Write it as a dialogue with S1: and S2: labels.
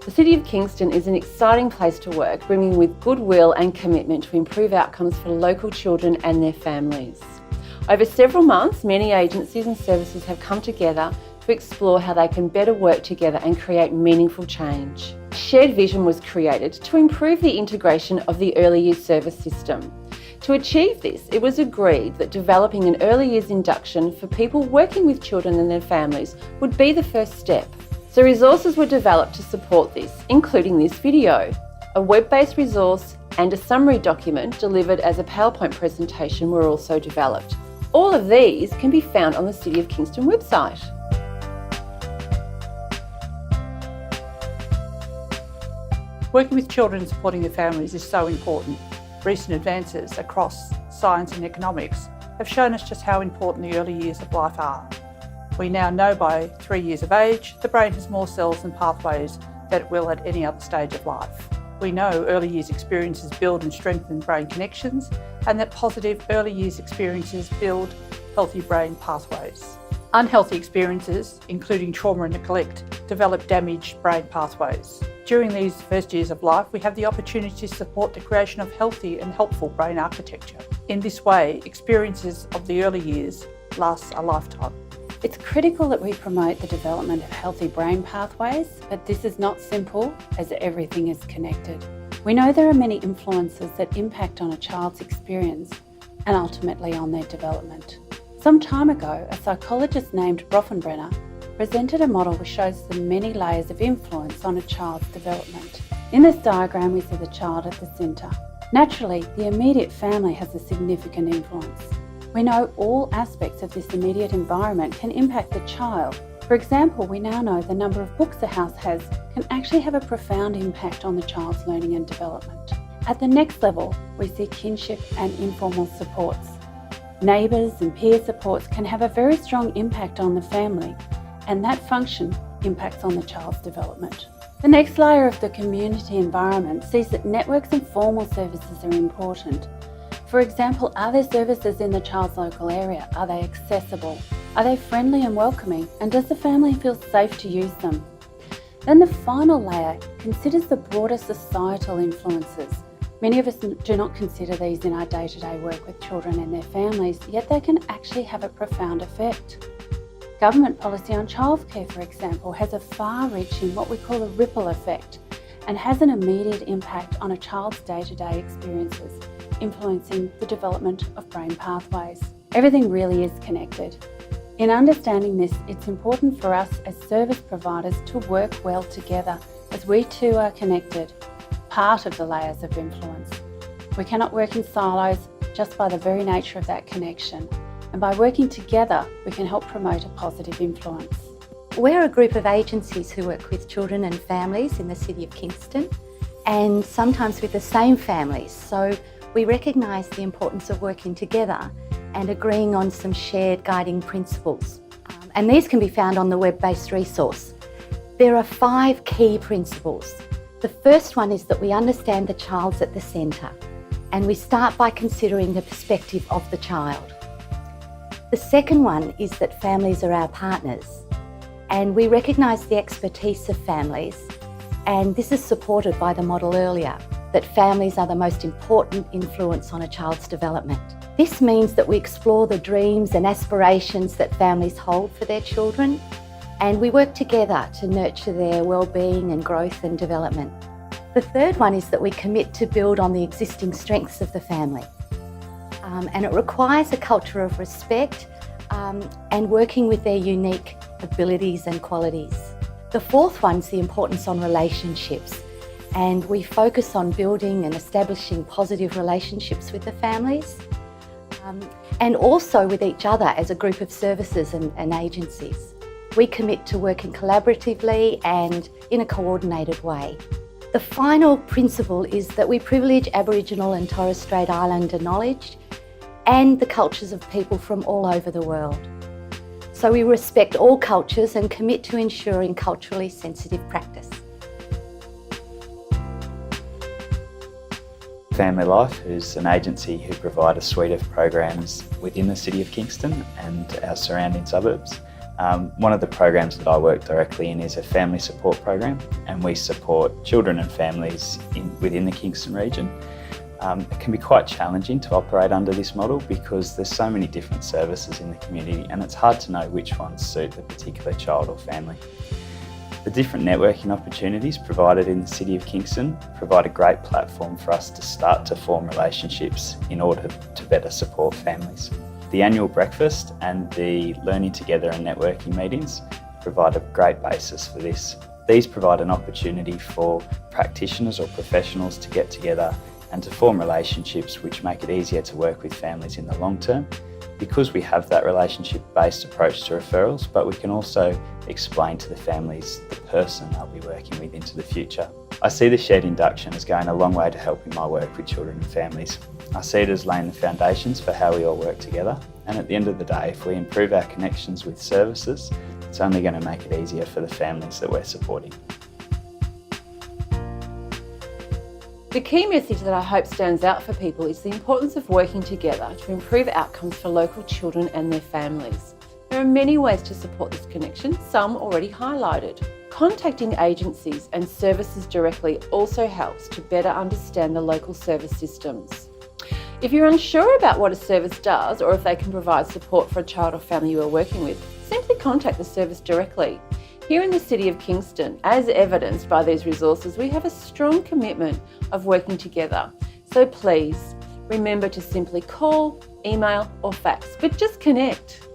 S1: The City of Kingston is an exciting place to work, brimming with goodwill and commitment to improve outcomes for local children and their families. Over several months, many agencies and services have come together to explore how they can better work together and create meaningful change. A shared vision was created to improve the integration of the early years service system. To achieve this, it was agreed that developing an early years induction for people working with children and their families would be the first step. So resources were developed to support this, including this video, a web-based resource and a summary document delivered as a PowerPoint presentation were also developed. All of these can be found on the City of Kingston website.
S2: Working with children and supporting their families is so important. Recent advances across science and economics have shown us just how important the early years of life are. We now know by 3 years of age, the brain has more cells and pathways than it will at any other stage of life. We know early years experiences build and strengthen brain connections, and that positive early years experiences build healthy brain pathways. Unhealthy experiences, including trauma and neglect, develop damaged brain pathways. During these first years of life, we have the opportunity to support the creation of healthy and helpful brain architecture. In this way, experiences of the early years last a lifetime.
S3: It's critical that we promote the development of healthy brain pathways, but this is not simple as everything is connected. We know there are many influences that impact on a child's experience and ultimately on their development. Some time ago, a psychologist named Bronfenbrenner presented a model which shows the many layers of influence on a child's development. In this diagram, we see the child at the centre. Naturally, the immediate family has a significant influence. We know all aspects of this immediate environment can impact the child. For example, we now know the number of books a house has can actually have a profound impact on the child's learning and development. At the next level, we see kinship and informal supports. Neighbours and peer supports can have a very strong impact on the family, and that function impacts on the child's development. The next layer of the community environment sees that networks and formal services are important. For example, are there services in the child's local area? Are they accessible? Are they friendly and welcoming? And does the family feel safe to use them? Then the final layer considers the broader societal influences. Many of us do not consider these in our day-to-day work with children and their families, yet they can actually have a profound effect. Government policy on childcare, for example, has a far-reaching, what we call a ripple effect, and has an immediate impact on a child's day-to-day experiences, influencing the development of brain pathways. Everything really is connected. In understanding this, it's important for us as service providers to work well together as we too are connected, part of the layers of influence. We cannot work in silos just by the very nature of that connection, and by working together, we can help promote a positive influence.
S4: We're a group of agencies who work with children and families in the City of Kingston, and sometimes with the same families. So we recognise the importance of working together and agreeing on some shared guiding principles. And these can be found on the web-based resource. There are 5 key principles. The first one is that we understand the child's at the centre, and we start by considering the perspective of the child. The second one is that families are our partners, and we recognise the expertise of families, and this is supported by the model earlier, that families are the most important influence on a child's development. This means that we explore the dreams and aspirations that families hold for their children, and we work together to nurture their well-being and growth and development. The third one is that we commit to build on the existing strengths of the family, and it requires a culture of respect and working with their unique abilities and qualities. The fourth one's the importance on relationships, and we focus on building and establishing positive relationships with the families and also with each other as a group of services and agencies. We commit to working collaboratively and in a coordinated way. The final principle is that we privilege Aboriginal and Torres Strait Islander knowledge, and the cultures of people from all over the world. So we respect all cultures and commit to ensuring culturally sensitive practice.
S5: Family Life, who's an agency who provide a suite of programs within the City of Kingston and our surrounding suburbs. One of the programs that I work directly in is a family support program, and we support children and families within the Kingston region. It can be quite challenging to operate under this model because there's so many different services in the community and it's hard to know which ones suit the particular child or family. The different networking opportunities provided in the City of Kingston provide a great platform for us to start to form relationships in order to better support families. The annual breakfast and the learning together and networking meetings provide a great basis for this. These provide an opportunity for practitioners or professionals to get together and to form relationships which make it easier to work with families in the long term, because we have that relationship-based approach to referrals, but we can also explain to the families the person they'll be working with into the future. I see the shared induction as going a long way to helping my work with children and families. I see it as laying the foundations for how we all work together, and at the end of the day, if we improve our connections with services, it's only going to make it easier for the families that we're supporting.
S1: The key message that I hope stands out for people is the importance of working together to improve outcomes for local children and their families. There are many ways to support this connection, some already highlighted. Contacting agencies and services directly also helps to better understand the local service systems. If you're unsure about what a service does or if they can provide support for a child or family you are working with, simply contact the service directly. Here in the City of Kingston, as evidenced by these resources, we have a strong commitment of working together. So please remember to simply call, email or fax, but just connect.